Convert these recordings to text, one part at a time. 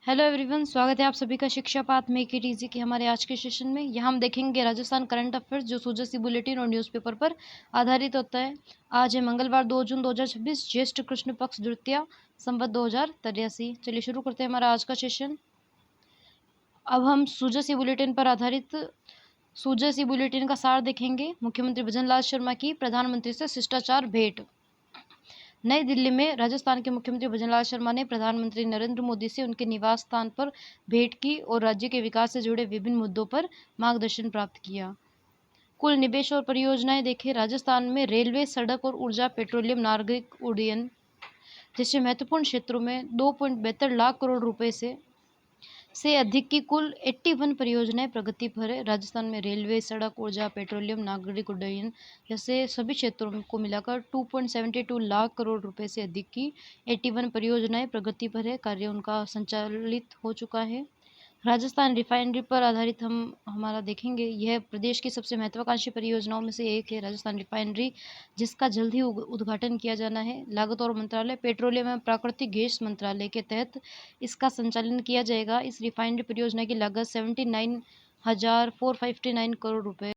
Hello everyone, स्वागत है आप सभी का शिक्षा पाथ मेक इट इजी के हमारे आज के सेशन में। यहाँ हम देखेंगे राजस्थान करंट अफेयर्स जो सूजसी बुलेटिन और न्यूज़पेपर पर आधारित होता है। आज है मंगलवार 2 जून 2026, ज्येष्ठ कृष्ण पक्ष द्वितीया, संवत 2083। चलिए शुरू करते हैं हमारा आज का सेशन। अब हम सूजसी बुलेटिन पर आधारित सूजसी बुलेटिन का सार देखेंगे। मुख्यमंत्री भजनलाल शर्मा की प्रधानमंत्री से शिष्टाचार भेंट। नई दिल्ली में राजस्थान के मुख्यमंत्री भजनलाल शर्मा ने प्रधानमंत्री नरेंद्र मोदी से उनके निवास स्थान पर भेंट की और राज्य के विकास से जुड़े विभिन्न मुद्दों पर मार्गदर्शन प्राप्त किया। कुल निवेश और परियोजनाएं देखें। राजस्थान में रेलवे, सड़क और ऊर्जा, पेट्रोलियम, नागरिक उड्डयन जैसे महत्वपूर्ण क्षेत्रों में 2.72 लाख करोड़ रुपए से अधिक की कुल 81 परियोजनाएं प्रगति पर है। राजस्थान में रेलवे, सड़क, ऊर्जा, पेट्रोलियम, नागरिक उड्डयन जैसे सभी क्षेत्रों को मिलाकर 2.72 लाख करोड़ रुपए से अधिक की 81 परियोजनाएं प्रगति पर है। कार्य उनका संचालित हो चुका है। राजस्थान रिफाइनरी पर आधारित हम हमारा देखेंगे। यह प्रदेश की सबसे महत्वाकांक्षी परियोजनाओं में से एक है, राजस्थान रिफाइनरी, जिसका जल्द ही उद्घाटन किया जाना है। लागत और मंत्रालय पेट्रोलियम एवं प्राकृतिक गैस मंत्रालय के तहत इसका संचालन किया जाएगा। इस रिफाइनरी परियोजना की लागत 79,459 करोड़ रुपए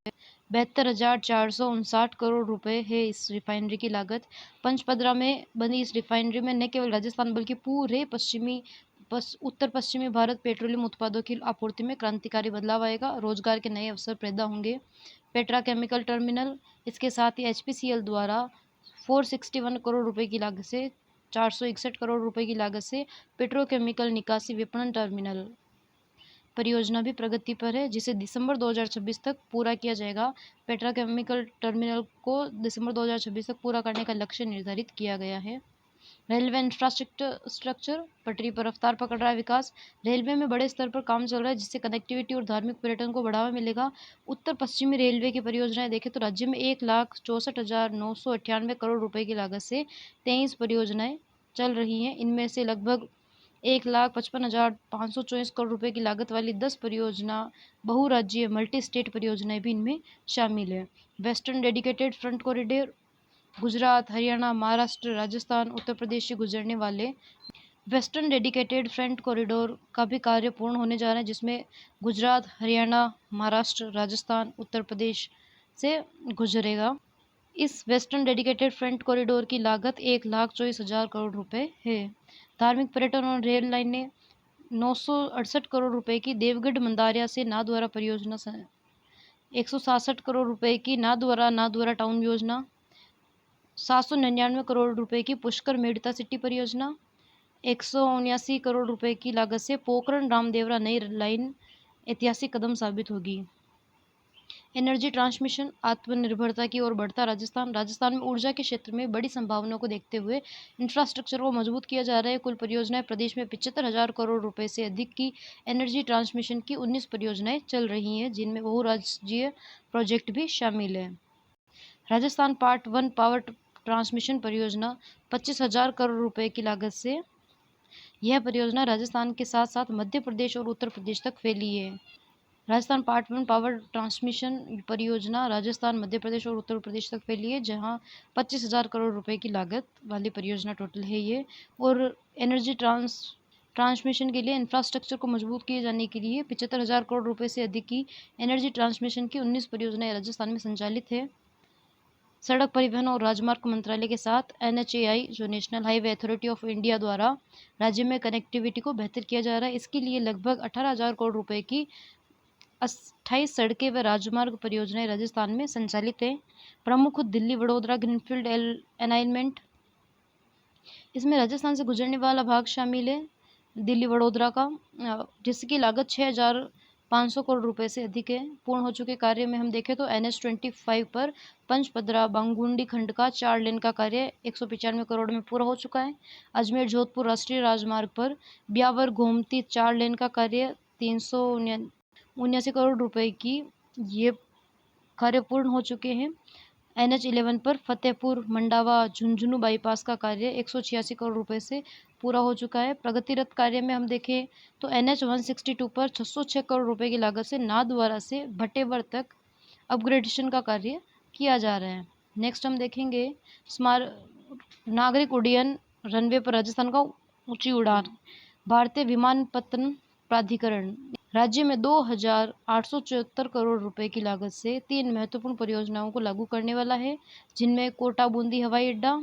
72,459 करोड़ रुपए है। इस रिफाइनरी की लागत पंचपदरा में बनी इस रिफाइनरी में न केवल राजस्थान बल्कि पूरे उत्तर पश्चिमी भारत पेट्रोलियम उत्पादों की आपूर्ति में क्रांतिकारी बदलाव आएगा। रोजगार के नए अवसर पैदा होंगे। पेट्राकेमिकल टर्मिनल, इसके साथ ही एचपीसीएल द्वारा 461 करोड़ रुपए की लागत से 461 करोड़ रुपए की लागत से पेट्रोकेमिकल निकासी विपणन टर्मिनल परियोजना भी प्रगति पर है, जिसे दिसंबर 2026 तक पूरा किया जाएगा। पेट्रोकेमिकल टर्मिनल को दिसंबर 2026 तक पूरा करने का लक्ष्य निर्धारित किया गया है। रेलवे इंफ्रास्ट्रक्चर, पटरी पर रफ्तार पकड़ रहा है विकास। रेलवे में बड़े स्तर पर काम चल रहा है, जिससे कनेक्टिविटी और धार्मिक पर्यटन को बढ़ावा मिलेगा। उत्तर पश्चिमी रेलवे की परियोजनाएं देखें तो राज्य में 1,64,998 करोड़ रुपए की लागत से 23 परियोजनाएं चल रही हैं। इनमें से लगभग 1,55,524 करोड़ रुपए की लागत वाली 10 परियोजना बहुराज्यीय मल्टी स्टेट परियोजनाएं भी इनमें शामिल है। Western dedicated freight corridor Gujarat, Haryana, Maharashtra, Rajasthan, Uttar Pradesh से गुजरने वाले वेस्टर्न डेडिकेटेड फ्रंट कॉरिडोर का भी कार्य पूर्ण होने जा रहा है, जिसमें गुजरात, हरियाणा, महाराष्ट्र, राजस्थान, उत्तर प्रदेश से गुजरेगा। इस वेस्टर्न डेडिकेटेड फ्रंट कॉरिडोर की लागत 1,24,000 करोड़ रुपए है। धार्मिक पर्यटन और रेल लाइनें 968 करोड़ रुपए की देवगढ़ मंदारिया से नाथद्वारा परियोजना, 167 करोड़ रुपए की नाथद्वारा टाउन योजना, 799 करोड़ रुपए की पुष्कर मेड़ता सिटी परियोजना, 179 करोड़ रुपए की लागत से पोखरण रामदेवरा नई लाइन ऐतिहासिक कदम साबित होगी। एनर्जी ट्रांसमिशन, आत्मनिर्भरता की ओर बढ़ता राजस्थान में ऊर्जा के क्षेत्र में बड़ी संभावनाओं को देखते हुए इंफ्रास्ट्रक्चर को मजबूत किया जा रहा है। कुल परियोजनाएं प्रदेश में 75,000 करोड़ रुपए से अधिक की एनर्जी ट्रांसमिशन की 19 परियोजनाएं चल रही हैं, जिनमें बहुराज्यीय प्रोजेक्ट भी शामिल है। राजस्थान पार्ट 1 पावर ट्रांसमिशन परियोजना 25,000 करोड़ रुपए की लागत से, यह परियोजना राजस्थान के साथ साथ मध्य प्रदेश और उत्तर प्रदेश तक फैली है। राजस्थान पार्ट 1 पावर ट्रांसमिशन परियोजना राजस्थान, मध्य प्रदेश और उत्तर प्रदेश तक फैली है, जहां 25,000 करोड़ रुपए की लागत वाली परियोजना टोटल है ये। और एनर्जी ट्रांसमिशन के लिए इंफ्रास्ट्रक्चर को मजबूत किए जाने के लिए 75,000 करोड़ रुपए से अधिक की एनर्जी ट्रांसमिशन की 19 परियोजनाएं राजस्थान में संचालित है। सड़क परिवहन और राजमार्ग मंत्रालय के साथ NHAI जो national highway authority of India द्वारा राज्य में कनेक्टिविटी को बेहतर किया जा रहा है। इसके लिए लगभग 18,000 करोड़ रुपए की 28 सड़कें व राजमार्ग परियोजनाएं राजस्थान में संचालित है। प्रमुख दिल्ली वडोदरा ग्रीनफील्ड अलाइनमेंट, इसमें राजस्थान से गुजरने वाला भाग शामिल है दिल्ली वडोदरा का, जिसकी लागत 6,500 करोड़ रुपए से अधिक है। पूर्ण हो चुके कार्य में हम देखें तो NH25 पर पंचपदरा बांगुंडी खंड का 4 लेन का कार्य 195 करोड़ में पूरा हो चुका है। अजमेर जोधपुर राष्ट्रीय राजमार्ग पर ब्यावर गोमती 4 लेन का कार्य 379 करोड़ रुपए की ये कार्य पूर्ण हो चुके हैं। NH11 पर फतेहपुर मंडावा झुंझुनू बाईपास का कार्य 186 करोड़ रुपए से पूरा हो चुका है। प्रगतिरत कार्य में हम देखें तो NH162 पर 606 करोड़ रुपए की लागत से नाथद्वारा से भटेवर तक अपग्रेडेशन का कार्य किया जा रहा है। नेक्स्ट हम देखेंगे नागरिक उड्डयन रनवे पर राजस्थान का ऊंची उड़ान। भारतीय विमानपत्तन प्राधिकरण राज्य में 2,874 करोड़ रुपए की लागत से 3 महत्वपूर्ण परियोजनाओं को लागू करने वाला है, जिनमें कोटा बूंदी हवाई अड्डा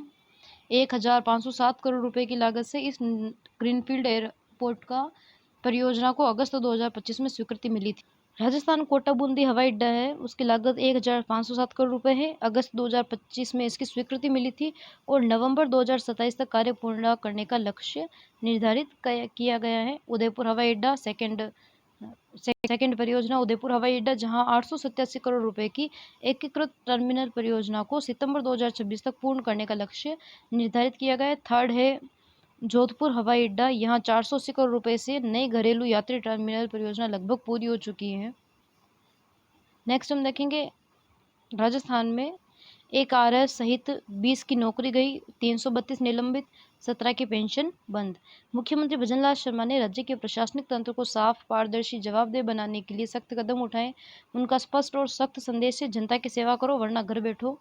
1,507 करोड़ रुपए की लागत से इस ग्रीनफील्ड एयरपोर्ट का परियोजना को अगस्त 2025 में स्वीकृति मिली थी। राजस्थान कोटा बूंदी हवाई अड्डा है, उसकी लागत 1,507 करोड़ रुपए है। अगस्त 2025 में इसकी स्वीकृति मिली थी और नवंबर 2027 तक कार्य पूर्ण करने का लक्ष्य निर्धारित किया गया है। उदयपुर हवाई अड्डा सेकंड परियोजना उदयपुर हवाई अड्डा, जहां 887 करोड़ रुपए की एकीकृत टर्मिनल परियोजना को सितंबर 2026 तक पूर्ण करने का लक्ष्य निर्धारित किया गया है। थर्ड है जोधपुर हवाई अड्डा, यहाँ 480 करोड़ रुपए से नई घरेलू यात्री टर्मिनल परियोजना लगभग पूरी हो चुकी है। नेक्स्ट हम देखेंगे राजस्थान में एक आरएस सहित 20 की नौकरी गई, 332 निलंबित, 17 की पेंशन बंद। मुख्यमंत्री भजनलाल शर्मा ने राज्य के प्रशासनिक तंत्र को साफ, पारदर्शी, जवाबदेह बनाने के लिए सख्त कदम उठाए। उनका स्पष्ट और सख्त संदेश है, जनता की सेवा करो वरना घर बैठो।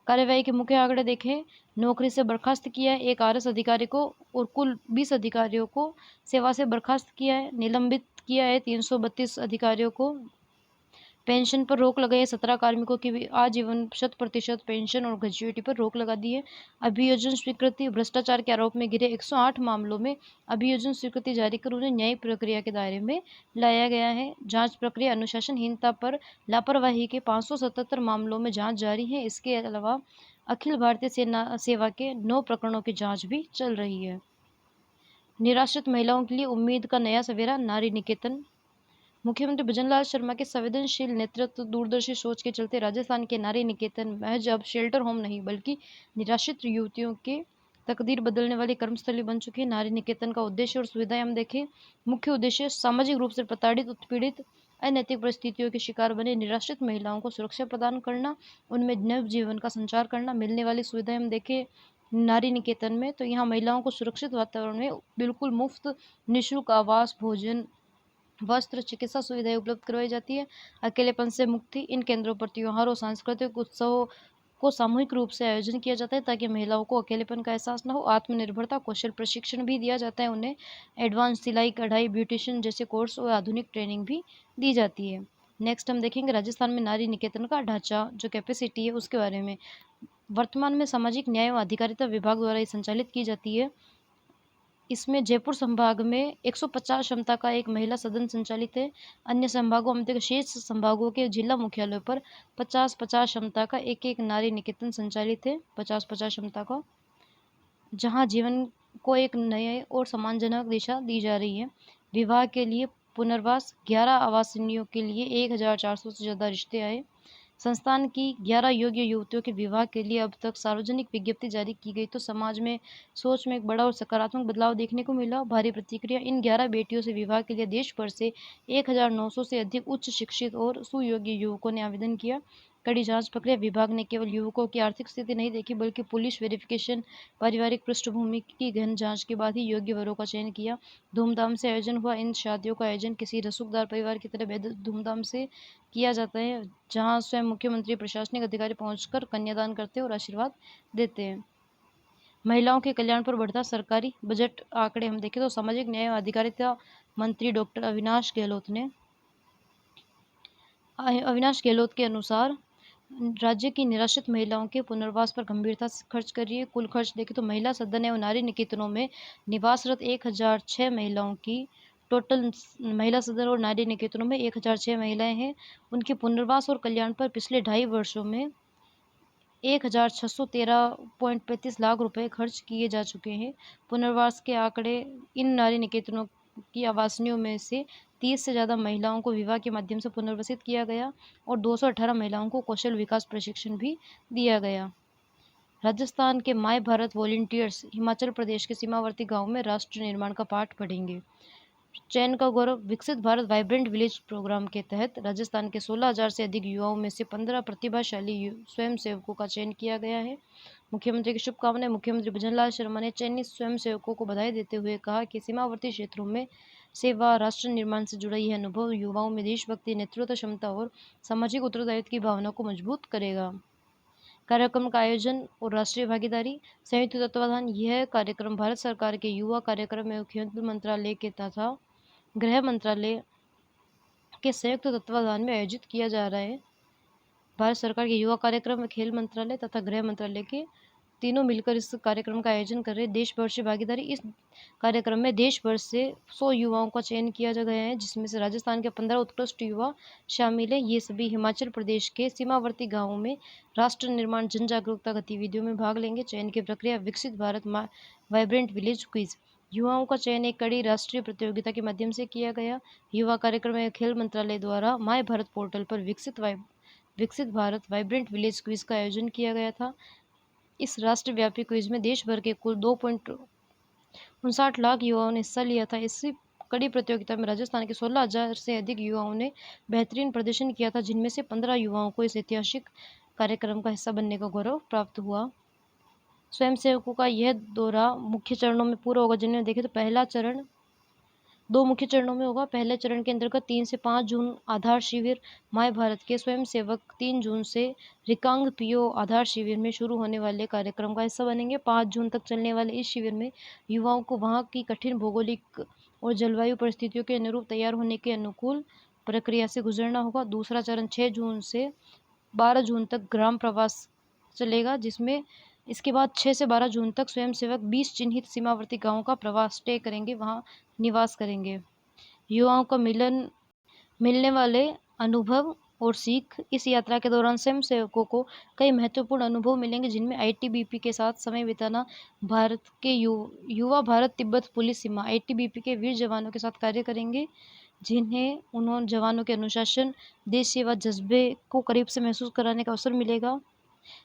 कार्यवाही के मुख्य आंकड़े देखें, नौकरी से बर्खास्त किया है 1 आरएस अधिकारी को और कुल 20 अधिकारियों को सेवा से बर्खास्त किया है। निलंबित किया है 332 अधिकारियों को। पेंशन पर रोक लगाई है, 17 कार्मिकों की आजीवन 100% पेंशन और ग्रेच्युइटी पर रोक लगा दी है। अभियोजन स्वीकृति, भ्रष्टाचार के आरोप में घिरे 108 मामलों में अभियोजन स्वीकृति जारी कर उन्हें न्यायिक प्रक्रिया के दायरे में लाया गया है। जांच प्रक्रिया अनुशासनहीनता पर लापरवाही के 577 मामलों में जांच जारी है। इसके अलावा अखिल भारतीय सेवा के 9 प्रकरणों की जांच भी चल रही है। निराश्रित महिलाओं के लिए उम्मीद का नया सवेरा, नारी निकेतन। मुख्यमंत्री भजनलाल शर्मा के संवेदनशील नेतृत्व, दूरदर्शी सोच के चलते राजस्थान के नारी निकेतन महज अब शेल्टर होम नहीं बल्कि निराश्रित युवतियों के तकदीर बदलने वाली कर्मस्थली बन चुकी है। नारी निकेतन का उद्देश्य और सुविधाएं हम देखें। मुख्य उद्देश्य सामाजिक रूप से प्रताड़ित, उत्पीड़ित, अनैतिक परिस्थितियों के शिकार बने निराश्रित महिलाओं को सुरक्षा प्रदान करना, उनमें नव जीवन का संचार करना। मिलने वाली सुविधाएं हम देखें नारी निकेतन में, तो यहाँ महिलाओं को सुरक्षित वातावरण में बिल्कुल मुफ्त निःशुल्क आवास, भोजन, वस्त्र, चिकित्सा सुविधाएं उपलब्ध करवाई जाती है। अकेलेपन से मुक्ति, इन केंद्रों पर त्योहारों, सांस्कृतिक उत्सवों को सामूहिक रूप से आयोजन किया जाता है ताकि महिलाओं को अकेलेपन का एहसास न हो। आत्मनिर्भरता कौशल प्रशिक्षण भी दिया जाता है, उन्हें एडवांस सिलाई, कढ़ाई, ब्यूटिशियन जैसे कोर्स और आधुनिक ट्रेनिंग भी दी जाती है। नेक्स्ट हम देखेंगे राजस्थान में नारी निकेतन का ढांचा, जो कैपेसिटी है उसके बारे में। वर्तमान में सामाजिक न्याय व अधिकारिता विभाग द्वारा ये संचालित की जाती है। इसमें जयपुर संभाग में 150 क्षमता का एक महिला सदन संचालित है। अन्य संभागों में शेष संभागों के जिला मुख्यालयों पर 50-50 क्षमता का एक नारी निकेतन संचालित है, 50-50 क्षमता का, जहां जीवन को एक नए और सम्मानजनक दिशा दी जा रही है। विवाह के लिए पुनर्वास, 11 आवासनियों के लिए 1,400 से ज़्यादा रिश्ते आए। संस्थान की 11 योग्य युवतियों के विवाह के लिए अब तक सार्वजनिक विज्ञप्ति जारी की गई तो समाज में सोच में एक बड़ा और सकारात्मक बदलाव देखने को मिला। भारी प्रतिक्रिया, इन 11 बेटियों से विवाह के लिए देश भर से 1,900 से अधिक उच्च शिक्षित और सुयोग्य युवकों ने आवेदन किया। कड़ी जांच प्रक्रिया, विभाग ने केवल युवकों की आर्थिक स्थिति नहीं देखी बल्कि पुलिस वेरिफिकेशन, पारिवारिक पृष्ठभूमि की गहन जांच के बाद ही योग्य वरों का चयन किया। धूमधाम से आयोजन हुआ। इन शादियों का आयोजन किसी रसूखदार परिवार की तरह बेहद धूमधाम से किया जाता है, जहां स्वयं मुख्यमंत्री, प्रशासनिक अधिकारी पहुंचकर कन्यादान करते हैं और आशीर्वाद देते हैं। महिलाओं के कल्याण पर बढ़ता सरकारी बजट, आंकड़े हम देखें तो सामाजिक न्याय और अधिकारिता मंत्री डॉक्टर अविनाश गहलोत के अनुसार राज्य की निराश्रित महिलाओं के पुनर्वास पर गंभीरता से खर्च कर रही है। कुल खर्च देखें तो महिला सदन एवं नारी निकेतनों में निवासरत 1,006 महिलाओं की टोटल, महिला सदन और नारी निकेतनों में 1,006 महिलाएं हैं। उनके पुनर्वास और कल्याण पर पिछले 2.5 वर्षों में 1,613.35 लाख रुपए खर्च किए जा चुके हैं। पुनर्वास के आंकड़े, इन नारी निकेतनों की आवासनियों में से 30 से ज़्यादा महिलाओं को विवाह के माध्यम से पुनर्वसित किया गया और 218 महिलाओं को कौशल विकास प्रशिक्षण भी दिया गया। राजस्थान के माय भारत वॉलंटियर्स हिमाचल प्रदेश के सीमावर्ती गांव में राष्ट्र निर्माण का पाठ पढ़ेंगे। चयन का गौरव, विकसित भारत वाइब्रेंट विलेज प्रोग्राम के तहत राजस्थान के 16,000 से अधिक युवाओं में से 15 प्रतिभाशाली स्वयंसेवकों का चयन किया गया है। मुख्यमंत्री की शुभकामनाएं। मुख्यमंत्री भजनलाल शर्मा ने चयनित स्वयंसेवकों को बधाई देते हुए कहा कि सीमावर्ती क्षेत्रों में सेवा, राष्ट्र निर्माण से जुड़ा यह अनुभव युवाओं में देशभक्ति, नेतृत्व क्षमता और सामाजिक उत्तरदायित्व की भावना को मजबूत करेगा। कार्यक्रम का आयोजन और राष्ट्रीय भागीदारी। संयुक्त तत्वाधान। यह कार्यक्रम भारत सरकार के युवा कार्यक्रम एवं खेल मंत्रालय के तथा गृह मंत्रालय के संयुक्त तत्वाधान में आयोजित किया जा रहा है। भारत सरकार के युवा कार्यक्रम, खेल मंत्रालय तथा गृह मंत्रालय के तीनों मिलकर इस कार्यक्रम का आयोजन कर रहे हैं। देश भर से भागीदारी। इस कार्यक्रम में देश भर से 100 युवाओं का चयन किया जा गया है, जिसमें से राजस्थान के 15 उत्कृष्ट युवा शामिल हैं। ये सभी हिमाचल प्रदेश के सीमावर्ती गांवों में राष्ट्र निर्माण जन जागरूकता गतिविधियों में भाग लेंगे। चयन की प्रक्रिया विकसित भारत वाइब्रेंट विलेज क्विज। युवाओं का चयन एक कड़ी राष्ट्रीय प्रतियोगिता के माध्यम से किया गया। युवा कार्यक्रम एवं खेल मंत्रालय द्वारा माय भारत पोर्टल पर विकसित भारत वाइब्रेंट विलेज क्विज का आयोजन किया गया था। इस राष्ट्रव्यापी क्विज में देश भर के कुल 2.59 लाख युवाओं ने हिस्सा लिया था। इसी कड़ी प्रतियोगिता में राजस्थान के 16,000 से अधिक युवाओं ने बेहतरीन प्रदर्शन किया था, जिनमें से 15 युवाओं को इस ऐतिहासिक कार्यक्रम का हिस्सा बनने का गौरव प्राप्त हुआ। स्वयंसेवकों का यह दौरा मुख्य चरणों में पूरा होगा। जिन्हें देखें तो पहला चरण 2 मुख्य चरणों में होगा। पहले चरण के अंतर्गत 3 से 5 जून आधार शिविर। माय भारत के स्वयंसेवक 3 जून से रिकांग पीओ आधार शिविर में शुरू होने वाले कार्यक्रम का हिस्सा बनेंगे। 5 जून तक चलने वाले इस शिविर में युवाओं को वहां की कठिन भौगोलिक और जलवायु परिस्थितियों के अनुरूप तैयार होने के अनुकूल प्रक्रिया से गुजरना होगा। दूसरा चरण 6 जून से 12 जून तक ग्राम प्रवास चलेगा, जिसमें इसके बाद 6 से 12 जून तक स्वयंसेवक 20 चिन्हित सीमावर्ती गांवों का प्रवास स्टे करेंगे, वहां निवास करेंगे। युवाओं को मिलने वाले अनुभव और सीख। इस यात्रा के दौरान स्वयंसेवकों को कई महत्वपूर्ण अनुभव मिलेंगे, जिनमें आईटीबीपी के साथ समय बिताना, भारत के युवा भारत तिब्बत पुलिस सीमा आईटीबीपी के वीर जवानों के साथ कार्य करेंगे, जिन्हें उन्होंने जवानों के अनुशासन, देश सेवा जज्बे को करीब से महसूस कराने का अवसर मिलेगा।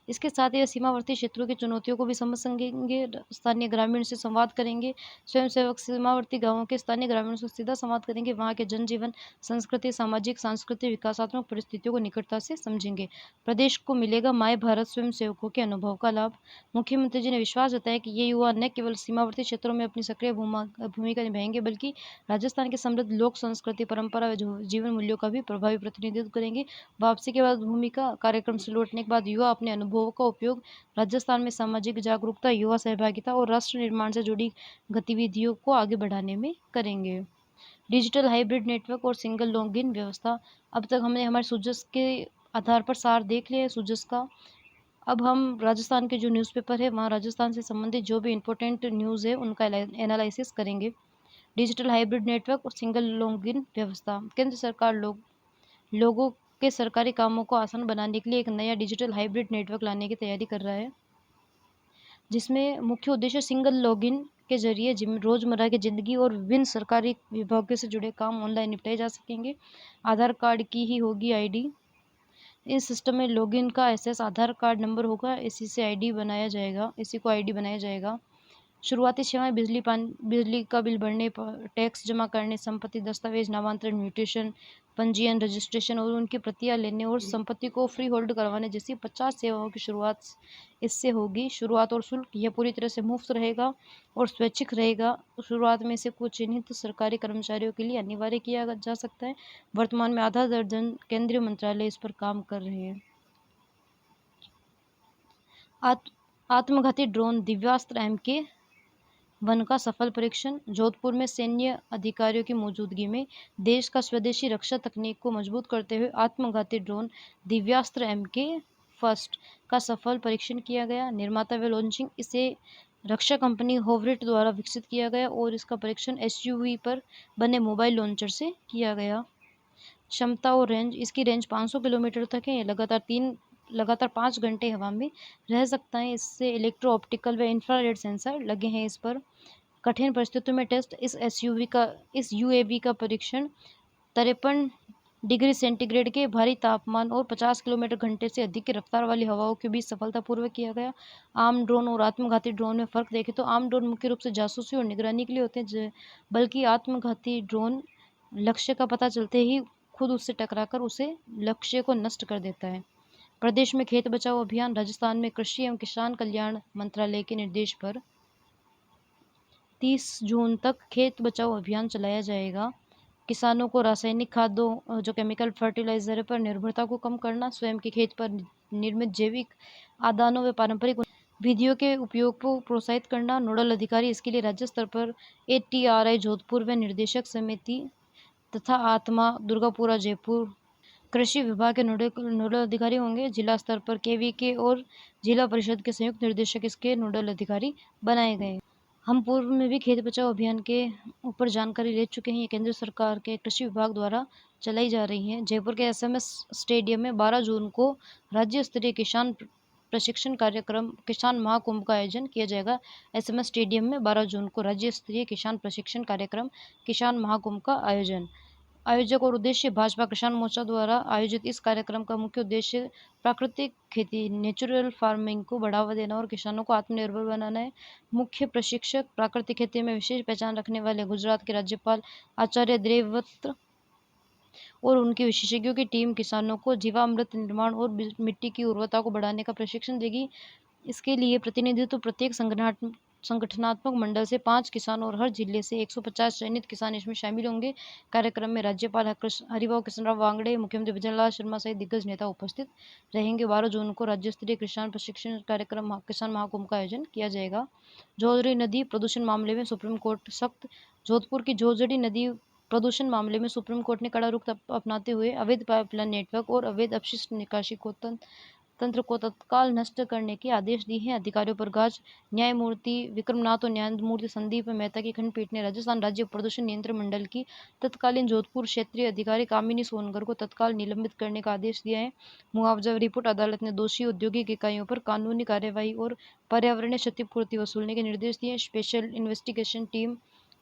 इसके साथ ही सीमावर्ती क्षेत्रों की चुनौतियों को भी समझ सकेंगे, स्थानीय ग्रामीण से संवाद करेंगे। स्वयंसेवक सीमावर्ती गांवों के स्थानीय ग्रामीणों से सीधा संवाद करेंगे, वहां के जनजीवन, संस्कृति, सामाजिक, सांस्कृतिक, विकासात्मक परिस्थितियों को निकटता से समझेंगे। प्रदेश को मिलेगा माय भारत स्वयंसेवकों के अनुभव का लाभ। मुख्यमंत्री जी ने विश्वास जताया कि ये युवा न केवल सीमावर्ती क्षेत्रों में अपनी सक्रिय भूमिका निभाएंगे, बल्कि राजस्थान की समृद्ध लोक संस्कृति, परंपरा व जीवन मूल्यों का भी प्रभावी प्रतिनिधित्व करेंगे। वापसी के बाद भूमिका कार्यक्रम से लौटने के बाद युवा अपने अनुभवों का उपयोग राजस्थान में सामाजिक जागरूकता, युवा सहभागिता और राष्ट्र निर्माण से जुड़ी गतिविधियों को आगे बढ़ाने में करेंगे। डिजिटल हाइब्रिड नेटवर्क और सिंगल लॉगिन व्यवस्था। अब तक हमने हमारे सुजस के आधार पर सार देख लिया है सुजस का। अब हम राजस्थान के जो न्यूज़पेपर है, वहाँ राजस्थान से संबंधित जो भी इम्पोर्टेंट न्यूज़ है उनका एनालिसिस करेंगे। डिजिटल हाइब्रिड नेटवर्क और सिंगल लॉगिन व्यवस्था। केंद्र सरकार लोगों के सरकारी कामों को आसान बनाने के लिए एक नया डिजिटल हाइब्रिड नेटवर्क लाने की तैयारी कर रहा है, जिसमें मुख्य उद्देश्य सिंगल लॉगिन के जरिए रोजमर्रा की जिंदगी और विभिन्न सरकारी विभागों से जुड़े काम ऑनलाइन निपटाए जा सकेंगे। आधार कार्ड की ही होगी आईडी। इस सिस्टम में लॉगिन का एक्सेस आधार कार्ड नंबर होगा, इसी से आईडी बनाया जाएगा, इसी को आईडी बनाया जाएगा। शुरुआती सेवाएं बिजली का बिल भरने, टैक्स जमा करने, संपत्ति दस्तावेज, नामांतरण, म्यूटेशन, पंजीयन, रजिस्ट्रेशन और उनकी प्रतियां लेने और संपत्ति को फ्री होल्ड करवाने जैसी 50 सेवाओं की शुरुआत इससे होगी। शुरुआत और शुल्क यह पूरी तरह से मुफ्त रहेगा और स्वैच्छिक रहेगा। शुरुआत में से कुछ चिन्हित सरकारी कर्मचारियों के लिए अनिवार्य किया जा सकता है। वर्तमान में आधा दर्जन केंद्रीय मंत्रालय इस पर काम कर रहे हैं। आत्मघाती ड्रोन दिव्यास्त्र MK-1 का सफल परीक्षण। जोधपुर में सैन्य अधिकारियों की मौजूदगी में देश का स्वदेशी रक्षा तकनीक को मजबूत करते हुए आत्मघाती ड्रोन दिव्यास्त्र MK-1 का सफल परीक्षण किया गया। निर्माता व लॉन्चिंग इसे रक्षा कंपनी होवरिट द्वारा विकसित किया गया और इसका परीक्षण SUV पर बने मोबाइल लॉन्चर से किया गया। क्षमता और रेंज। इसकी रेंज 500 किलोमीटर तक है। लगातार 5 घंटे हवा में रह सकता है। इससे इलेक्ट्रो ऑप्टिकल व इंफ्रारेड सेंसर लगे हैं इस पर। कठिन परिस्थितियों में टेस्ट। इस UAV का परीक्षण 53 डिग्री सेंटीग्रेड के भारी तापमान और 50 किलोमीटर घंटे से अधिक की रफ्तार वाली हवाओं के बीच सफलतापूर्वक किया गया। आम ड्रोन और आत्मघाती ड्रोन में फ़र्क देखें तो आम ड्रोन मुख्य रूप से जासूसी और निगरानी के लिए होते हैं, बल्कि आत्मघाती ड्रोन लक्ष्य का पता चलते ही खुद उससे टकराकर उसे लक्ष्य को नष्ट कर देता है। प्रदेश में खेत बचाओ अभियान। राजस्थान में कृषि एवं किसान कल्याण मंत्रालय के निर्देश पर 30 जून तक खेत बचाओ अभियान चलाया जाएगा। किसानों को रासायनिक खादों जो केमिकल फर्टिलाइजर पर निर्भरता को कम करना, स्वयं के खेत पर निर्मित जैविक आदानों व पारंपरिक विधियों के उपयोग को प्रोत्साहित करना। नोडल अधिकारी इसके लिए राज्य स्तर पर ATRI जोधपुर व निर्देशक समिति तथा आत्मा दुर्गापुरा जयपुर कृषि विभाग के नोडल अधिकारी होंगे। जिला स्तर पर KVK और जिला परिषद के संयुक्त निर्देशक इसके नोडल अधिकारी बनाए गए। हम पूर्व में भी खेत बचाओ अभियान के ऊपर जानकारी ले चुके हैं। ये केंद्र सरकार के कृषि विभाग द्वारा चलाई जा रही है। जयपुर के SMS स्टेडियम में 12 जून को राज्य स्तरीय किसान प्रशिक्षण कार्यक्रम किसान महाकुंभ का आयोजन किया जाएगा। SMS स्टेडियम में 12 जून को राज्य स्तरीय किसान प्रशिक्षण कार्यक्रम किसान महाकुंभ का आयोजन। आयोजक और उद्देश्य भाजपा किसान मोर्चा द्वारा आयोजित इस कार्यक्रम का मुख्य उद्देश्य प्राकृतिक खेती नेचुरल फार्मिंग को बढ़ावा देना और किसानों को आत्मनिर्भर बनाना है। मुख्य प्रशिक्षक प्राकृतिक खेती में विशेष पहचान रखने वाले गुजरात के राज्यपाल आचार्य देवव्रत और उनके विशेषज्ञों की टीम किसानों को जीवामृत निर्माण और मिट्टी की उर्वरता को बढ़ाने का प्रशिक्षण देगी। इसके लिए प्रतिनिधित्व प्रत्येक संगठनात्मक मंडल से 5 किसान और हर जिले से 150 चयनित किसान इसमें शामिल होंगे। कार्यक्रम में राज्यपाल हरिभाऊ कृष्णराव वांगड़े, मुख्यमंत्री भजनलाल शर्मा सहित दिग्गज नेता उपस्थित रहेंगे। 12 जून को राज्य स्तरीय किसान प्रशिक्षण कार्यक्रम किसान महाकुंभ का आयोजन किया जाएगा। जोजड़ी नदी प्रदूषण मामले में सुप्रीम कोर्ट सख्त। जोधपुर की जोजड़ी नदी प्रदूषण मामले में सुप्रीम कोर्ट ने कड़ा रुख अपनाते हुए अवैध पाइपलाइन नेटवर्क और अवैध अपशिष्ट निकासी को तंत्र को तत्काल नष्ट करने के आदेश दिए हैं। अधिकारियों पर गाज। न्यायमूर्ति विक्रमनाथ और न्यायमूर्ति संदीप मेहता की खंडपीठ ने राजस्थान राज्य प्रदूषण नियंत्रण मंडल की तत्कालीन जोधपुर क्षेत्रीय अधिकारी कामिनी सोनकर को तत्काल निलंबित करने का आदेश दिया है। मुआवजा रिपोर्ट अदालत ने दोषी औद्योगिक इकाइयों पर कानूनी कार्यवाही और पर्यावरणीय क्षतिपूर्ति वसूलने के निर्देश दिए। स्पेशल इन्वेस्टिगेशन टीम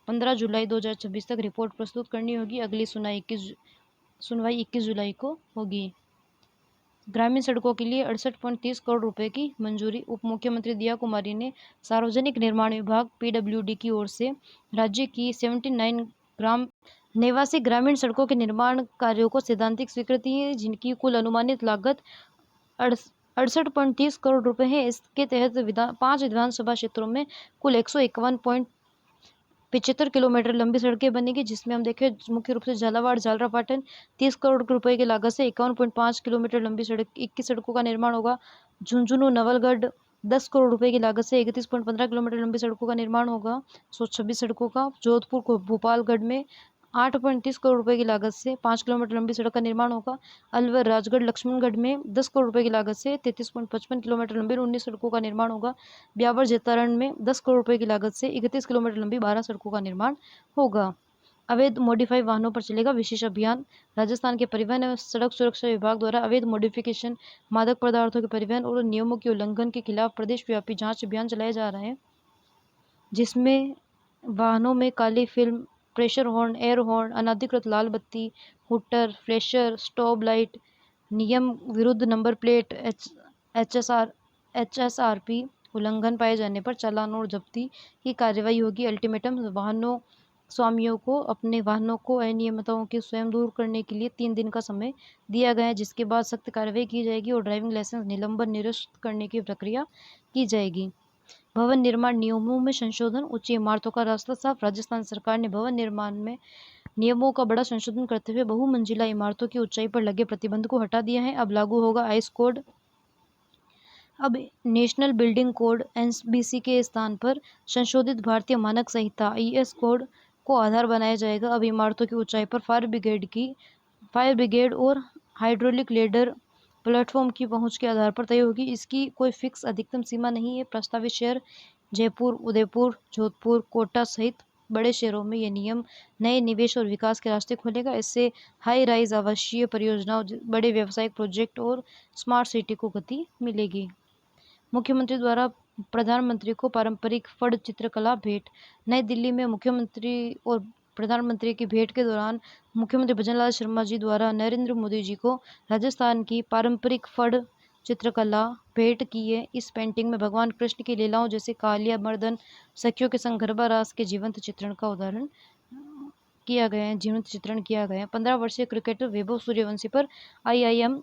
15 जुलाई 2026 तक रिपोर्ट प्रस्तुत करनी होगी। अगली सुनवाई 21 जुलाई को होगी। ग्रामीण सड़कों के लिए 68.30 करोड़ रुपए की मंजूरी। उप मुख्यमंत्री दिया कुमारी ने सार्वजनिक निर्माण विभाग PWD की ओर से राज्य की 79 निवासी ग्रामीण सड़कों के निर्माण कार्यों को सैद्धांतिक स्वीकृति है, जिनकी कुल अनुमानित लागत 68.30 करोड़ रुपए है। इसके तहत 5 विधानसभा क्षेत्रों में कुल 151.75 किलोमीटर लंबी सड़कें बनेगी, जिसमें हम देखें मुख्य रूप से झालावाड़ झालरापाटन 30 करोड़ रुपए की लागत से 51.5 किलोमीटर लंबी सड़क 21 सड़कों का निर्माण होगा। झुंझुनू नवलगढ़ 10 करोड़ रुपए की लागत से 31.15 किलोमीटर लंबी सड़कों का निर्माण होगा। 126 सड़कों का। जोधपुर को भोपालगढ़ में 8.30 करोड़ रुपए की लागत से 5 किलोमीटर लंबी सड़क का निर्माण होगा। अलवर राजगढ़ लक्ष्मणगढ़ में 10 करोड़ रुपए की लागत से 33.55 किलोमीटर लंबी 19 सड़कों का निर्माण होगा। ब्यावर जैतारण में 10 करोड़ रुपए की लागत से 31 किलोमीटर लंबी 12 सड़कों का निर्माण होगा। अवैध मॉडिफाई वाहनों पर चलेगा विशेष अभियान। राजस्थान के परिवहन एवं सड़क सुरक्षा विभाग द्वारा अवैध मॉडिफिकेशन, मादक पदार्थों के परिवहन और नियमों के उल्लंघन के खिलाफ प्रदेश व्यापी जांच अभियान चलाया जा रहा है, जिसमें वाहनों में काली film, pressure horn, air horn, अनाधिकृत लाल बत्ती, हुटर, फ्लैशर, स्टॉप लाइट, नियम विरुद्ध नंबर प्लेट, HSRP उल्लंघन पाए जाने पर चालान और जब्ती की कार्रवाई होगी। अल्टीमेटम वाहनों स्वामियों को अपने वाहनों को अनियमितताओं के स्वयं दूर करने के लिए 3 दिन का समय दिया गया है, जिसके बाद सख्त कार्रवाई की जाएगी और ड्राइविंग लाइसेंस निलंबन निरस्त करने की प्रक्रिया की जाएगी। भवन निर्माण नियमों में संशोधन। उच्च इमारतों का रास्ता साफ। राजस्थान सरकार ने भवन निर्माण में नियमों का बड़ा संशोधन करते हुए बहुमंजिला इमारतों की ऊंचाई पर लगे प्रतिबंध को हटा दिया है। अब लागू होगा आईएस कोड। अब नेशनल बिल्डिंग कोड NBC के स्थान पर संशोधित भारतीय मानक संहिता IS कोड को आधार बनाया जाएगा। अब इमारतों की ऊंचाई पर फायर ब्रिगेड और हाइड्रोलिक लेडर प्लेटफॉर्म की पहुंच के आधार पर तय होगी। इसकी कोई फिक्स अधिकतम सीमा नहीं है। प्रस्तावित शहर जयपुर, उदयपुर, जोधपुर, कोटा सहित बड़े शहरों में यह नियम नए निवेश और विकास के रास्ते खोलेगा। इससे हाई राइज आवासीय परियोजनाओं, बड़े व्यावसायिक प्रोजेक्ट और स्मार्ट सिटी को गति मिलेगी। मुख्यमंत्री द्वारा प्रधानमंत्री को पारंपरिक फड़ चित्रकला भेंट। नई दिल्ली में मुख्यमंत्री और प्रधानमंत्री की भेंट के दौरान मुख्यमंत्री भजनलाल शर्मा जी द्वारा नरेंद्र मोदी जी को राजस्थान की पारंपरिक फड़ चित्रकला भेंट की है। इस पेंटिंग में भगवान कृष्ण की लीलाओं जैसे कालिया मर्दन, सखियों के संग गरबा रास के जीवंत चित्रण किया गया है। 15 वर्षीय क्रिकेटर वैभव सूर्यवंशी पर IIM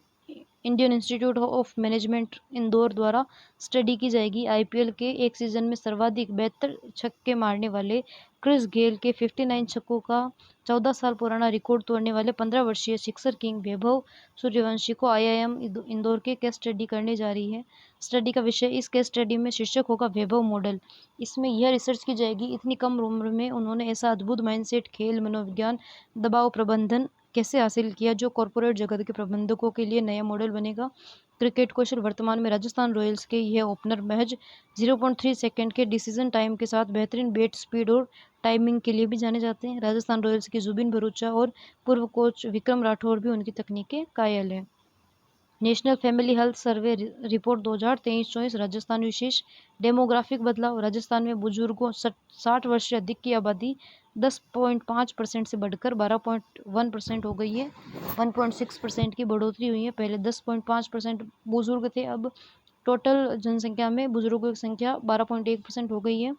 Indian institute of management Indore द्वारा स्टडी की जाएगी। IPL के एक सीजन में सर्वाधिक 72 छक्के मारने वाले क्रिस गेल के 59 छक्कों का 14 साल पुराना रिकॉर्ड तोड़ने वाले 15 वर्षीय सिक्सर किंग वैभव सूर्यवंशी को IIM इंदौर के केस स्टडी करने जा रही है। स्टडी का विषय, इस केस स्टडी में शीर्षक होगा वैभव मॉडल। इसमें यह रिसर्च की जाएगी इतनी कम उम्र में उन्होंने ऐसा अद्भुत माइंडसेट, खेल, मनोविज्ञान, दबाव प्रबंधन कैसे हासिल किया जो कॉर्पोरेट जगत के प्रबंधकों के लिए नया मॉडल बनेगा। क्रिकेट कौशल, वर्तमान में राजस्थान रॉयल्स के यह ओपनर महज 0.3 सेकंड के डिसीजन टाइम के साथ बेहतरीन बैट स्पीड और टाइमिंग के लिए भी जाने जाते हैं। राजस्थान रॉयल्स के जुबिन भरूचा और पूर्व कोच विक्रम राठौर भी उनकी तकनीकें कायल है। National family health survey report 2023-24 Rajasthan विशेष डेमोग्राफिक बदलाव। राजस्थान में बुजुर्गों 60 वर्ष से अधिक की आबादी 10.5% से बढ़कर 12.1% हो गई है। 1.6% की बढ़ोतरी हुई है। पहले 10.5% बुजुर्ग थे, अब टोटल जनसंख्या में बुजुर्गों की संख्या 12.1% हो गई है।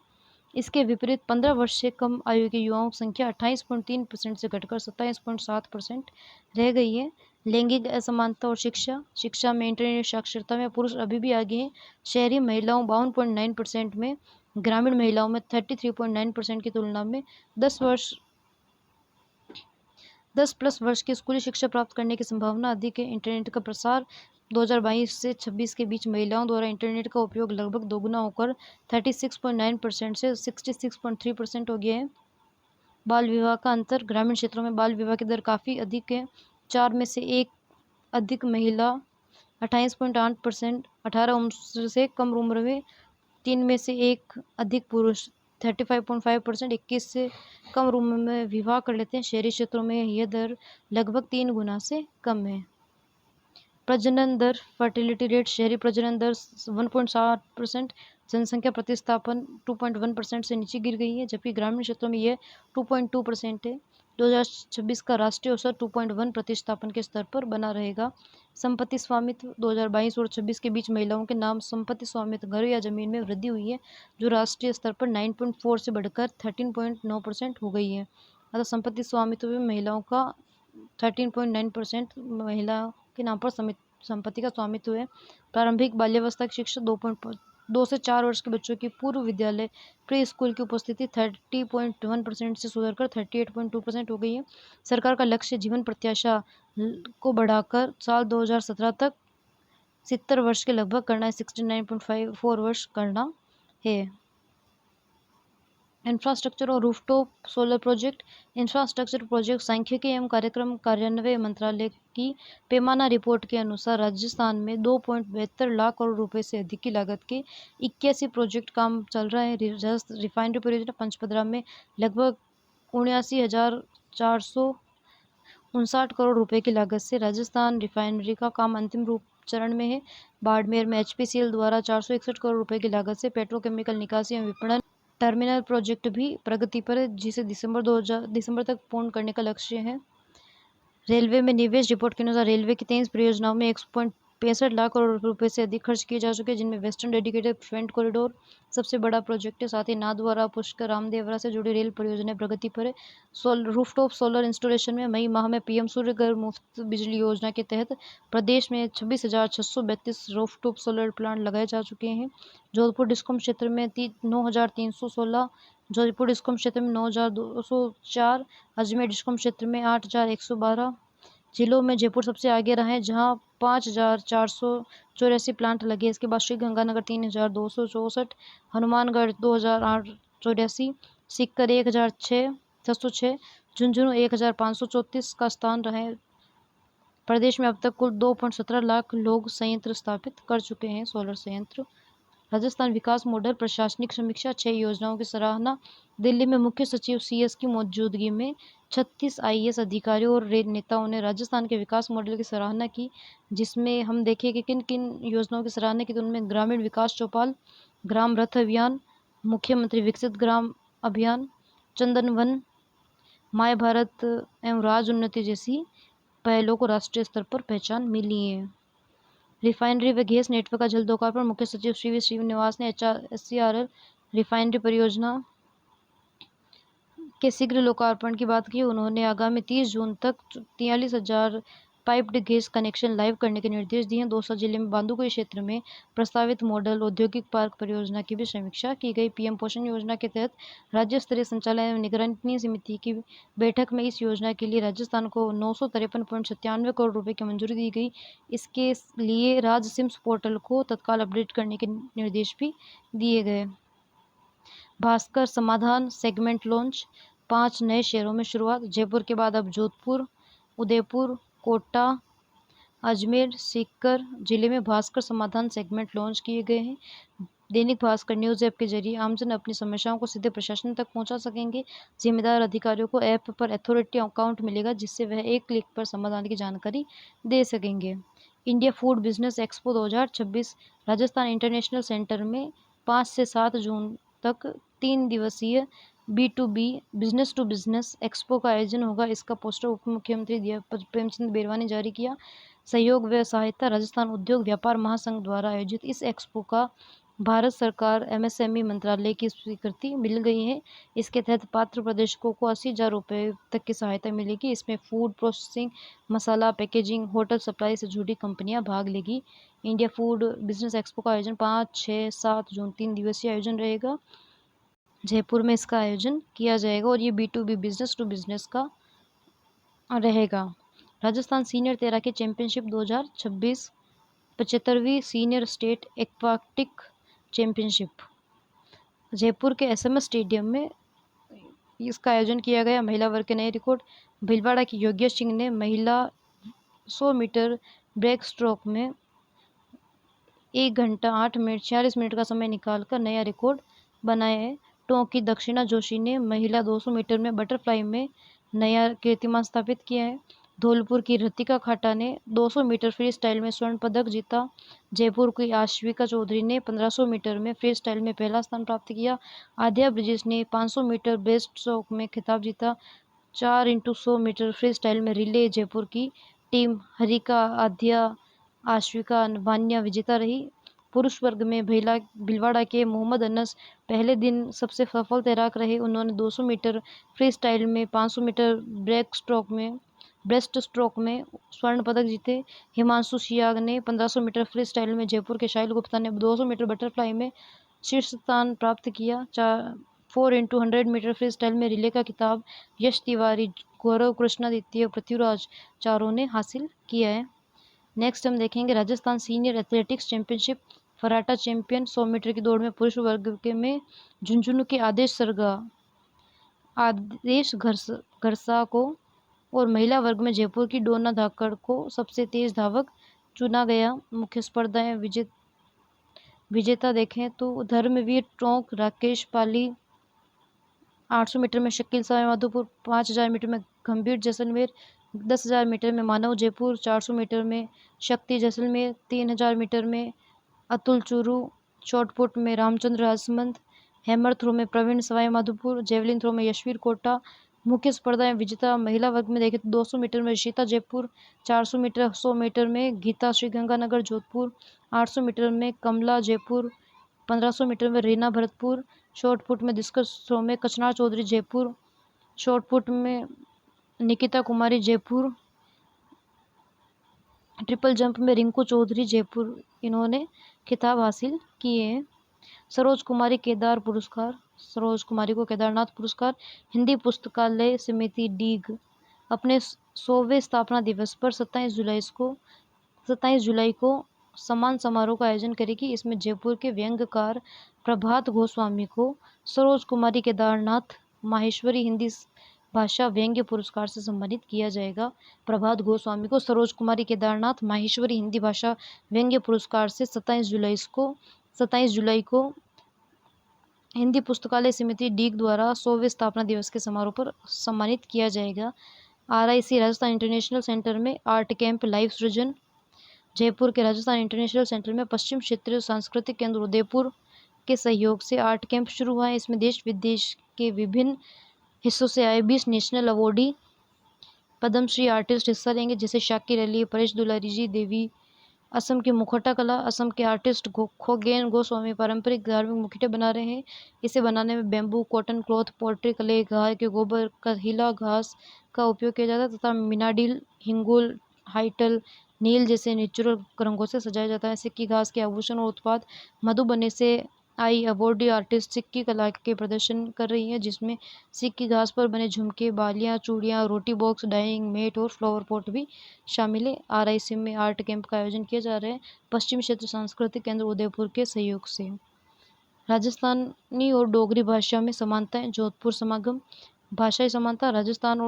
इसके विपरीत 15 वर्ष से कम आयु के युवाओं की संख्या 28.3% से घटकर 27.7% रह गई है। लैंगिक असमानता और शिक्षा में इंटरनेट साक्षरता में पुरुष अभी भी आगे हैं। शहरी महिलाओं 52.9% में, ग्रामीण महिलाओं में 33.9% की तुलना में 10+ वर्ष की स्कूली शिक्षा प्राप्त करने की संभावना अधिक है। इंटरनेट का प्रसार 2022 से 26 के बीच महिलाओं द्वारा इंटरनेट का उपयोग लगभग दोगुना होकर 36.9% से 66.3% हो गया है। बाल विवाह का अंतर, ग्रामीण क्षेत्रों में बाल विवाह की दर काफ़ी अधिक है। 4 में से 1 अधिक महिला 28.8%, 18 उम्र से कम उम्र में 3 में से 1 अधिक पुरुष 35.5%, 21 से कम उम्र में विवाह कर लेते हैं। शहरी क्षेत्रों में यह दर लगभग 3 गुना से कम है। प्रजनन दर, फर्टिलिटी रेट, शहरी प्रजनन दर 1.7%, जनसंख्या प्रतिस्थापन 2.1% से नीचे गिर गई है, जबकि ग्रामीण क्षेत्रों में यह 2.2% है। 2026 का राष्ट्रीय औसत 2.1 प्रतिस्थापन के स्तर पर बना रहेगा। संपत्ति स्वामित्व, 2022 और 26 के बीच महिलाओं के नाम संपत्ति स्वामित्व घर या जमीन में वृद्धि हुई है, जो राष्ट्रीय स्तर पर 9.4 से बढ़कर 13.9% हो गई है। अतः संपत्ति स्वामित्व में महिलाओं का 13.9% महिला के नाम पर संपत्ति का स्वामित्व है। प्रारंभिक बाल्यावस्था की शिक्षा 2 से 4 वर्ष के बच्चों की पूर्व विद्यालय प्री स्कूल की उपस्थिति 30.1% से सुधरकर 38.2% हो गई है। सरकार का लक्ष्य जीवन प्रत्याशा को बढ़ाकर साल 2017 तक 70 वर्ष के लगभग करना है, 69.54 वर्ष करना है। इंफ्रास्ट्रक्चर और rooftop solar project. Infrastructure project सांख्यिकी एवं कार्यक्रम कार्यान्वयन मंत्रालय की पैमाना रिपोर्ट के अनुसार राजस्थान में 2.72 लाख करोड़ रुपए से अधिक की लागत के 81 प्रोजेक्ट काम चल रहा है। रिफाइनरी परियोजना पंचपदरा में लगभग 79,459 करोड़ रुपए की लागत से राजस्थान रिफाइनरी का काम अंतिम रूप चरण में है। बाड़मेर में HPCL द्वारा 461 करोड़ रुपए की लागत से पेट्रोकेमिकल निकासी एवं विपणन टर्मिनल प्रोजेक्ट भी प्रगति पर है, जिसे दिसंबर तक पूर्ण करने का लक्ष्य है। रेलवे में निवेश रिपोर्ट के अनुसार रेलवे की 23 परियोजनाओं में 1.65 लाख करोड़ रुपए से अधिक खर्च किए जा चुके हैं, जिनमें वेस्टर्न डेडिकेटेड फ्रंट कॉरिडोर सबसे बड़ा प्रोजेक्ट है। साथ ही नाथद्वारा पुष्कर रामदेवरा से जुड़ी रेल परियोजनाएं प्रगति पर है। रूफटॉप सोलर इंस्टॉलेशन में मई माह में PM सूर्य घर मुफ्त बिजली योजना के तहत प्रदेश में 26,632 रूफटॉप सोलर प्लांट लगाए जा चुके हैं। जोधपुर डिस्कॉम क्षेत्र में 9,316, जोधपुर डिस्कॉम क्षेत्र में 9,204, अजमेर डिस्कॉम क्षेत्र में 8,112। जिलों में जयपुर सबसे आगे रहा है, जहां 5,484 प्लांट लगे। इसके बाद श्री गंगानगर 3,264, हनुमानगढ़ 2,884, सीकर 1,606, झुंझुनू 1,534 का स्थान रहा है। प्रदेश में अब तक कुल 2.17 लाख लोग संयंत्र स्थापित कर चुके हैं, सोलर संयंत्र। राजस्थान विकास मॉडल प्रशासनिक समीक्षा, 6 योजनाओं की सराहना। दिल्ली में मुख्य सचिव CS की मौजूदगी में 36 IAS अधिकारियों और नेताओं ने राजस्थान के विकास मॉडल की सराहना की, जिसमें हम देखें कि किन किन योजनाओं की सराहना की। तो उनमें ग्रामीण विकास चौपाल, ग्राम रथ अभियान, मुख्यमंत्री विकसित ग्राम अभियान, चंदन वन, माय भारत एवं राज उन्नति जैसी पहलों को राष्ट्रीय स्तर पर पहचान मिली है। रिफाइनरी व गैस नेटवर्क का जल्द लोकार्पण, मुख्य सचिव CV श्रीनिवास ने HRSCRL रिफाइनरी परियोजना के शीघ्र लोकार्पण की बात की। उन्होंने आगामी 30 जून तक 43,000 पाइप्ड गैस कनेक्शन लाइव करने के निर्देश दिए हैं। दौसा जिले में बांदुकुई क्षेत्र में प्रस्तावित मॉडल औद्योगिक पार्क परियोजना की भी समीक्षा की गई। पीएम पोषण योजना के तहत राज्य स्तरीय संचालन एवं निगरानी समिति की बैठक में इस योजना के लिए राजस्थान को 953.97 करोड़ रुपए की मंजूरी दी गई। इसके लिए राज्य सिम्स पोर्टल को तत्काल अपडेट करने के निर्देश भी दिए गए। भास्कर समाधान सेगमेंट लॉन्च, 5 नए शहरों में शुरुआत। जयपुर के बाद अब जोधपुर, उदयपुर, कोटा, अजमेर, सीकर जिले में भास्कर समाधान सेगमेंट लॉन्च किए गए हैं। दैनिक भास्कर न्यूज ऐप के जरिए आमजन अपनी समस्याओं को सीधे प्रशासन तक पहुंचा सकेंगे। जिम्मेदार अधिकारियों को ऐप पर अथॉरिटी अकाउंट मिलेगा, जिससे वह एक क्लिक पर समाधान की जानकारी दे सकेंगे। India food business expo 2026 Rajasthan international centre में 5 से 7 जून तक 3 दिवसीय B2B business to business expo का आयोजन होगा। इसका पोस्टर उप मुख्यमंत्री प्रेमचंद बेरवा ने जारी किया। सहयोग व सहायता राजस्थान उद्योग व्यापार महासंघ द्वारा आयोजित इस एक्सपो का भारत सरकार MSME मंत्रालय की स्वीकृति मिल गई है। इसके तहत पात्र प्रदेशकों को 80,000 रुपये तक की सहायता मिलेगी। इसमें फूड प्रोसेसिंग, मसाला, पैकेजिंग, होटल सप्लाई से जुड़ी कंपनियां भाग लेगी। इंडिया फूड बिजनेस एक्सपो का आयोजन 5, 6, 7 जून 3 दिवसीय आयोजन रहेगा। जयपुर में इसका आयोजन किया जाएगा और ये B2B बिजनेस टू बिजनेस का रहेगा। राजस्थान सीनियर तैराकी चैंपियनशिप 2026 75वीं senior state aquatic championship Jaipur के SMS स्टेडियम में इसका आयोजन किया गया। महिला वर्ग के नए रिकॉर्ड, भीलवाड़ा की योग्य सिंह ने महिला 100 मीटर ब्रेक स्ट्रोक में 1 घंटा 8 मिनट 46 मिनट का समय निकालकर नया रिकॉर्ड बनाया है। टोंक की दक्षिणा जोशी ने महिला 200 मीटर में बटरफ्लाई में नया कीर्तिमान स्थापित किया है। धौलपुर की ऋतिका खाटा ने 200 मीटर फ्री स्टाइल में स्वर्ण पदक जीता। जयपुर की आश्विका चौधरी ने 1500 मीटर में फ्री स्टाइल में पहला स्थान प्राप्त किया। आद्या ब्रिजेश ने 500 मीटर ब्रेस्ट स्ट्रोक में खिताब जीता। 4x100 मीटर फ्री स्टाइल में रिले जयपुर की टीम हरिका, आद्या, आश्विका, वान्या विजेता रही। पुरुष वर्ग में भीलवाड़ा के मोहम्मद अनस पहले दिन सबसे सफल तैराक रहे। उन्होंने 200 मीटर फ्री स्टाइल में 500 मीटर ब्रेस्ट स्ट्रोक में स्वर्ण पदक जीते। हिमांशु सियाग ने 1500 मीटर फ्री स्टाइल में, जयपुर के शाहिल गुप्ता ने 200 मीटर बटरफ्लाई में शीर्ष स्थान प्राप्त किया। 4x100 मीटर फ्री स्टाइल में रिले का खिताब यश तिवारी, गौरव कृष्णादित्य, पृथ्वीराज चारों ने हासिल किया है। नेक्स्ट हम देखेंगे राजस्थान सीनियर एथलेटिक्स चैंपियनशिप फराटा चैंपियन 100 मीटर की दौड़ में पुरुष वर्ग में झुंझुनू के आदेश घरसा को और महिला वर्ग में जयपुर की डोना धाकड़ को सबसे तेज धावक चुना गया। मुख्य स्पर्धाएं विजेता देखें तो धर्मवीर टोंक, राकेश पाली 800 मीटर में, शकील साय माधोपुर 5000 मीटर में, गंभीर जैसलमेर 10,000 मीटर में, मानव जयपुर 400 मीटर में, शक्ति जैसलमेर 3000 मीटर में, अतुल चूरू शॉटपुट में, रामचंद्र राजमंद, हैमर थ्रो में प्रवीण सवाई माधोपुर, जेवलिन थ्रो में यशवीर कोटा। मुख्य स्पर्धाएं विजेता महिला वर्ग में देखें तो 200 मीटर में ऋषिता जयपुर, 400 मीटर 100 मीटर में गीता श्रीगंगानगर जोधपुर, 800 मीटर में कमला जयपुर, 1500 मीटर में रीना भरतपुर, शॉटपुट में डिस्कस थ्रो में कचनार चौधरी जयपुर, शॉटपुट में निकिता कुमारी जयपुर, ट्रिपल जंप में रिंकू चौधरी जयपुर इन्होंने खिताब हासिल किए हैं। सरोज कुमारी केदार पुरस्कार, सरोज कुमारी को केदारनाथ पुरस्कार। हिंदी पुस्तकालय समिति डीग अपने 100वें स्थापना दिवस पर 27 जुलाई को सम्मान समारोह का आयोजन करेगी। इसमें जयपुर के व्यंग्यकार प्रभात गोस्वामी को सरोज कुमारी केदारनाथ माहेश्वरी हिंदी भाषा व्यंग्य पुरस्कार से सम्मानित किया जाएगा। प्रभात गोस्वामी को सरोज कुमारी केदारनाथ माहेश्वरी हिंदी भाषा व्यंग्य पुरस्कार से 27 जुलाई को हिंदी पुस्तकालय समिति डीग द्वारा 100वें स्थापना दिवस के समारोह पर सम्मानित किया जाएगा। RIC राजस्थान इंटरनेशनल सेंटर में आर्ट कैंप लाइव सृजन। जयपुर के राजस्थान इंटरनेशनल सेंटर में पश्चिम क्षेत्रीय सांस्कृतिक केंद्र उदयपुर के सहयोग से आर्ट कैंप शुरू हुआ है। इसमें देश विदेश के विभिन्न हिस्सों से आए 20 नेशनल अवॉर्डी पद्मश्री आर्टिस्ट हिस्सा लेंगे, जैसे शाकिर अली, परेश दुलारी जी देवी, असम की मुखौटा कला, असम के आर्टिस्ट खोगेन गोस्वामी पारंपरिक धार्मिक मुखौटे बना रहे हैं। इसे बनाने में bamboo, cotton cloth, poultry clay, गाय के गोबर का हिला घास का उपयोग किया जाता है तथा मिनाडिल, हिंगोल, हाइटल, नील जैसे नेचुरल रंगों से सजाया जाता है। सिक्की घास के आभूषण और उत्पाद मधुबनी से आई अवॉर्डी आर्टिस्ट सिक्की कला के प्रदर्शन कर रही है, जिसमें सिक्की घास पर बने झुमके, बालियां, चूड़ियां, रोटी बॉक्स, डाइंग मैट और फ्लावर पॉट भी शामिल है। RIC में आर्ट कैंप का आयोजन किया जा रहा है पश्चिमी क्षेत्र सांस्कृतिक केंद्र उदयपुर के सहयोग से। राजस्थानी और डोगरी भाषा में समानताएं, जोधपुर समागम। भाषाई समानता, राजस्थान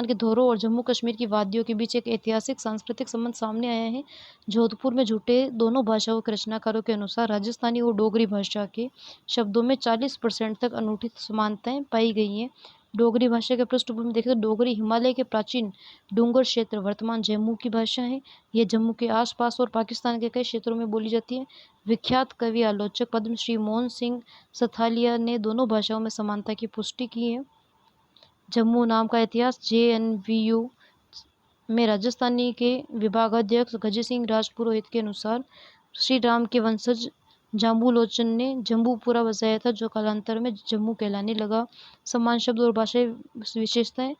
के धोरों और जम्मू कश्मीर की वादियों के बीच एक ऐतिहासिक सांस्कृतिक संबंध सामने आया है। जोधपुर में जुटे दोनों भाषाओं के रचनाकारों के अनुसार राजस्थानी और डोगरी भाषा के शब्दों में 40% तक अनूठी समानताएं पाई गई हैं। डोगरी भाषा के पृष्ठभूमि देखें तो डोगरी हिमालय के प्राचीन डूंगर क्षेत्र वर्तमान जम्मू की भाषा है। यह जम्मू के आसपास और पाकिस्तान के कई क्षेत्रों में बोली जाती है। विख्यात कवि आलोचक पद्मश्री मोहन सिंह सथालिया ने दोनों भाषाओं में समानता की पुष्टि की है। जम्मू नाम का इतिहास। JNVU में राजस्थानी के विभागाध्यक्ष गजय सिंह राजपुरोहित के अनुसार श्री राम के वंशज जाम्बूलोचन ने जम्बूपुरा बसाया था, जो कालांतर में जम्मू कहलाने लगा। समान शब्द और भाषाई विशेषताएं।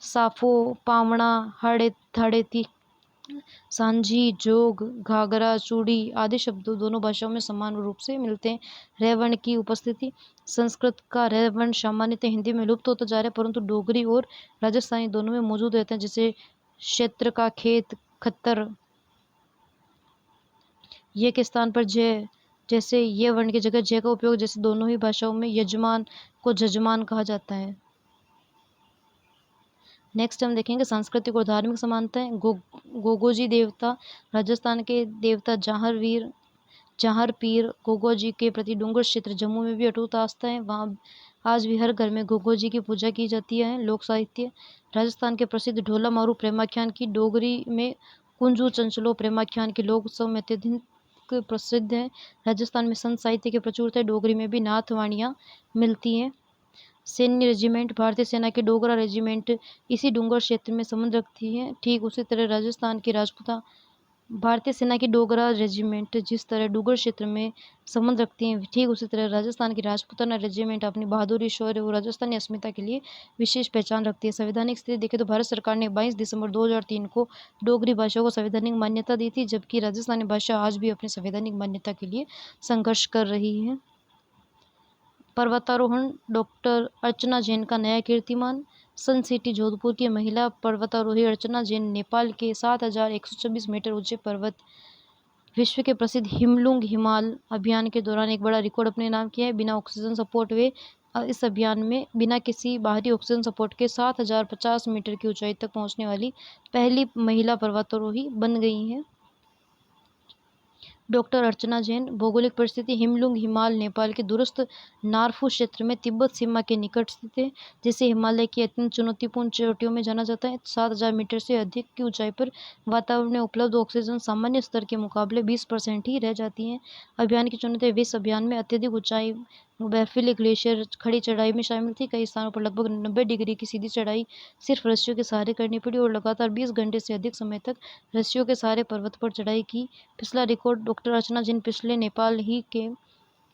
साफो, पावणा, हाड़ेती, सांझी, जोग, घाघरा, चूड़ी आदि शब्द दोनों भाषाओं में समान रूप से मिलते हैं। रैवण की उपस्थिति। संस्कृत का रैवण सामान्यतः हिंदी में लुप्त होता जा रहा है, परंतु डोगरी और राजस्थानी दोनों में मौजूद रहते हैं, जैसे क्षेत्र का खेत, खत्तर। ये के स्थान पर जय, जैसे ये वर्ण की जगह जय का उपयोग, जैसे दोनों ही भाषाओं में यजमान को जजमान कहा जाता है। नेक्स्ट हम देखेंगे सांस्कृतिक और धार्मिक समानताएं। गोगोजी देवता। राजस्थान के देवता जाहर पीर गोगोजी के प्रति डूंगर क्षेत्र जम्मू में भी अटूट आस्था है। वहाँ आज भी हर घर में गोगोजी की पूजा की जाती है। लोक साहित्य। राजस्थान के प्रसिद्ध ढोला मारू प्रेमाख्यान की डोगरी में कुंजू चंचलो प्रेमाख्यान के लोक उत्सव में अत्यधिक प्रसिद्ध है। राजस्थान में संत साहित्य की प्रचुरता है। डोगरी में भी नाथवाणियाँ मिलती हैं। सैन्य रेजिमेंट। भारतीय सेना के डोगरा रेजिमेंट इसी डूंगर क्षेत्र में संबंध रखती है। ठीक उसी तरह राजस्थान की राजपूता भारतीय सेना की डोगरा रेजिमेंट जिस तरह डूंगर क्षेत्र में संबंध रखती हैं, ठीक उसी तरह राजस्थान की राजपूताना रेजिमेंट अपनी बहादुरी, शौर्य और राजस्थानी अस्मिता के लिए विशेष पहचान रखती है। संवैधानिक स्थिति देखें तो भारत सरकार ने 22 दिसंबर 2003 को डोगरी भाषा को संवैधानिक मान्यता दी थी, जबकि राजस्थानी भाषा आज भी अपनी संवैधानिक मान्यता के लिए संघर्ष कर रही है। पर्वतारोहण। डॉक्टर अर्चना जैन का नया कीर्तिमान। सन सिटी जोधपुर की महिला पर्वतारोही अर्चना जैन नेपाल के 7126 मीटर ऊंचे पर्वत विश्व के प्रसिद्ध हिमलुंग हिमाल अभियान के दौरान एक बड़ा रिकॉर्ड अपने नाम किया है। बिना ऑक्सीजन सपोर्ट वे इस अभियान में बिना किसी बाहरी ऑक्सीजन सपोर्ट के 7050 मीटर की ऊंचाई तक पहुंचने वाली पहली महिला पर्वतारोही बन गई हैं। डॉक्टर अर्चना जैन। भौगोलिक परिस्थिति। हिमलुंग हिमाल नेपाल के दूरस्थ नारफू क्षेत्र में तिब्बत सीमा के निकट स्थित है, जिसे हिमालय की अत्यंत चुनौतीपूर्ण चोटियों में जाना जाता है। 7000 मीटर से अधिक की ऊंचाई पर वातावरण में उपलब्ध ऑक्सीजन सामान्य स्तर के मुकाबले 20% ही रह जाती हैं। अभियान की चुनौती। इस अभियान में अत्यधिक ऊंचाई, बर्फीले ग्लेशियर, खड़ी चढ़ाई में शामिल थी। कई स्थानों पर लगभग 90 डिग्री की सीधी चढ़ाई सिर्फ रस्सियों के सहारे करनी पड़ी और लगातार 20 घंटे से अधिक समय तक रस्सियों के सहारे पर्वत पर चढ़ाई की। पिछला रिकॉर्ड। डॉक्टर अर्चना जैन पिछले नेपाल ही के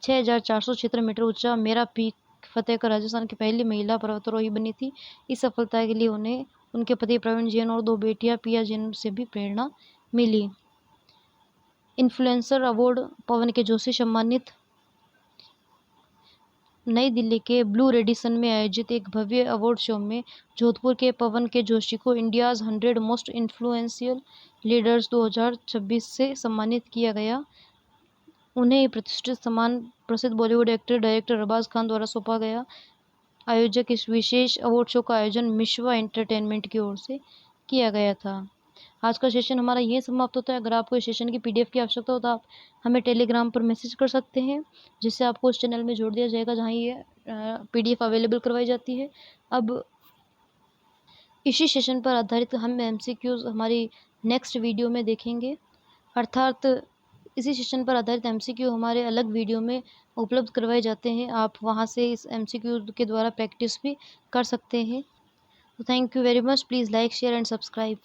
6476 मीटर ऊंचा मेरा पीक फतेह कर राजस्थान की पहली महिला पर्वतारोही बनी थी। इस सफलता के लिए उन्हें उनके पति प्रवीण जैन और 2 बेटियां पिया जैन से भी प्रेरणा मिली। Influencer award. पवन के जोशी सम्मानित। नई दिल्ली के ब्लू रेडिसन में आयोजित एक भव्य अवार्ड शो में जोधपुर के पवन के जोशी को इंडियाज 100 मोस्ट इन्फ्लुएंशियल लीडर्स 2026 से सम्मानित किया गया। उन्हें प्रतिष्ठित सम्मान प्रसिद्ध बॉलीवुड एक्टर डायरेक्टर अरबाज खान द्वारा सौंपा गया। आयोजक इस विशेष अवार्ड शो का आयोजन मिशवा एंटरटेनमेंट की ओर से किया गया था। आज का सेशन हमारा ये समाप्त होता है। अगर आपको इस सेशन की PDF की आवश्यकता हो तो आप हमें टेलीग्राम पर मैसेज कर सकते हैं, जिससे आपको उस चैनल में जोड़ दिया जाएगा जहाँ ये PDF अवेलेबल करवाई जाती है। अब इसी सेशन पर आधारित हम MCQs हमारी नेक्स्ट वीडियो में देखेंगे, अर्थात इसी सेशन पर आधारित MCQ हमारे अलग वीडियो में उपलब्ध करवाए जाते हैं। आप वहां से इस MCQ के द्वारा प्रैक्टिस भी कर सकते हैं। तो thank you very much. Please like, share and subscribe.